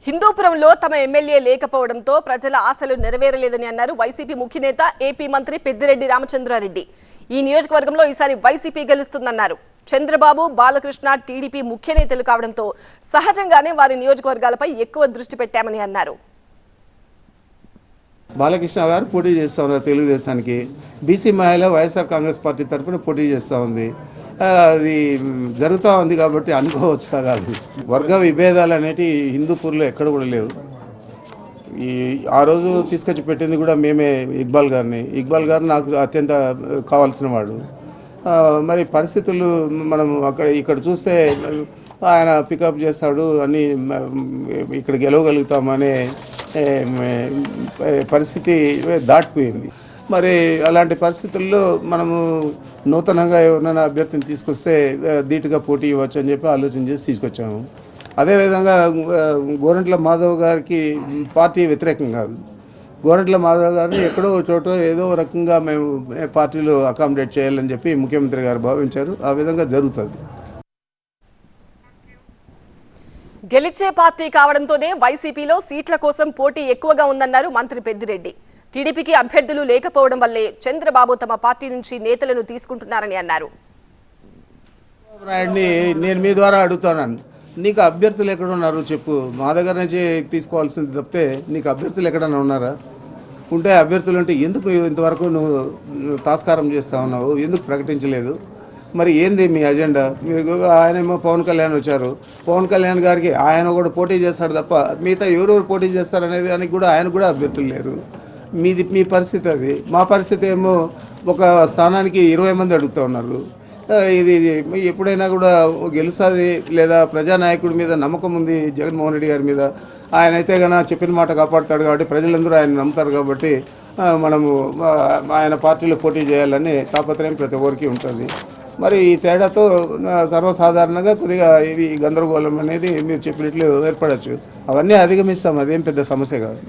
హిందూపురంలో తమ ఎమ్మెల్యే లేకపోవడంతో ప్రజల ఆశలు నెరవేరలేదని అన్నారు వైసీపీ ముఖ్య నేత ఏపీ మంత్రి పెద్దిరెడ్డి రామచంద్రారెడ్డి. ఈ నియోజకవర్గంలో ఈసారి వైసీపీ గెలుస్తుందన్నారు. చంద్రబాబు, బాలకృష్ణ టీడీపీ ముఖ్య నేతలు కావడంతో సహజంగానే వారి నియోజకవర్గాలపై ఎక్కువ దృష్టి పెట్టామని అన్నారు. బాలకృష్ణ గారు పోటీ చేస్తూ ఉన్నారు తెలుగుదేశానికి. బీసీ మహిళ వైఎస్ఆర్ కాంగ్రెస్ పార్టీ తరఫున పోటీ చేస్తూ ఉంది. అది జరుగుతూ ఉంది కాబట్టి అనుకోవచ్చు కాదు. వర్గ విభేదాలు అనేటివి హిందూపూర్లో ఎక్కడ కూడా లేవు. ఆ రోజు తీసుకొచ్చి పెట్టింది కూడా మేమే ఇక్బాల్ గారిని. ఇక్బాల్ గారు నాకు అత్యంత కావాల్సిన వాడు. మరి పరిస్థితులు మనం ఇక్కడ చూస్తే ఆయన పికప్ చేస్తాడు అని ఇక్కడ గెలవగలుగుతామనే పరిస్థితి దాటిపోయింది. మరి అలాంటి పరిస్థితుల్లో మనము నూతనంగా ఎవరినైనా అభ్యర్థిని తీసుకొస్తే ధీటుగా పోటీ ఇవ్వచ్చు అని చెప్పి ఆలోచన చేసి తీసుకొచ్చాము. అదేవిధంగా గోరంట్ల మాధవ్ గారికి పార్టీ వ్యతిరేకం కాదు. గోరంట్ల మాధవ్ గారిని ఎక్కడో చోట ఏదో రకంగా మేము పార్టీలో అకామిడేట్ చేయాలని చెప్పి ముఖ్యమంత్రి గారు భావించారు. ఆ విధంగా జరుగుతుంది. గెలిచే పార్టీ కావడంతోనే వైసీపీలో సీట్ల కోసం పోటీ ఎక్కువగా ఉందన్నారు మంత్రి పెద్దిరెడ్డి. టీడీపీకి అభ్యర్థులు లేకపోవడం వల్లే చంద్రబాబు తమ పార్టీ నుంచి నేతలను తీసుకుంటున్నారని అన్నారు. నేను మీ ద్వారా అడుగుతున్నాను, నీకు అభ్యర్థులు ఎక్కడ ఉన్నారు చెప్పు. మా దగ్గర నుంచి తీసుకోవాల్సింది తప్పితే నీకు అభ్యర్థులు ఎక్కడన్నా ఉన్నారా? ఉంటే అభ్యర్థులు ఉంటే ఎందుకు ఇంతవరకు నువ్వు తాస్కారం చేస్తూ ఉన్నావు? ఎందుకు ప్రకటించలేదు? మరి ఏంది మీ అజెండా? మీరు ఆయనేమో పవన్ కళ్యాణ్ వచ్చారు. పవన్ కళ్యాణ్ గారికి ఆయన కూడా పోటీ చేస్తాడు తప్ప మిగతా ఎవరెవరు పోటీ చేస్తారనేది దానికి కూడా ఆయన కూడా అభ్యర్థులు లేరు. మీ పరిస్థితి అది. మా పరిస్థితి ఏమో ఒక స్థానానికి 20 మంది అడుగుతూ ఉన్నారు. ఇది ఎప్పుడైనా కూడా గెలుస్తుంది లేదా ప్రజానాయకుడి మీద నమ్మకం ఉంది జగన్మోహన్ రెడ్డి గారి మీద. ఆయన అయితే కన్నా చెప్పిన మాట కాపాడుతాడు కాబట్టి ప్రజలందరూ ఆయన నమ్ముతారు కాబట్టి మనము ఆయన పార్టీలో పోటీ చేయాలని తాపత్రయం ప్రతి ఒక్కరికి ఉంటుంది. మరి ఈ తేడాతో సర్వసాధారణంగా కొద్దిగా ఇవి గందరగోళం అనేది మీరు చెప్పినట్లు ఏర్పడవచ్చు. అవన్నీ అధిగమిస్తాం, అదేం పెద్ద సమస్య కాదు.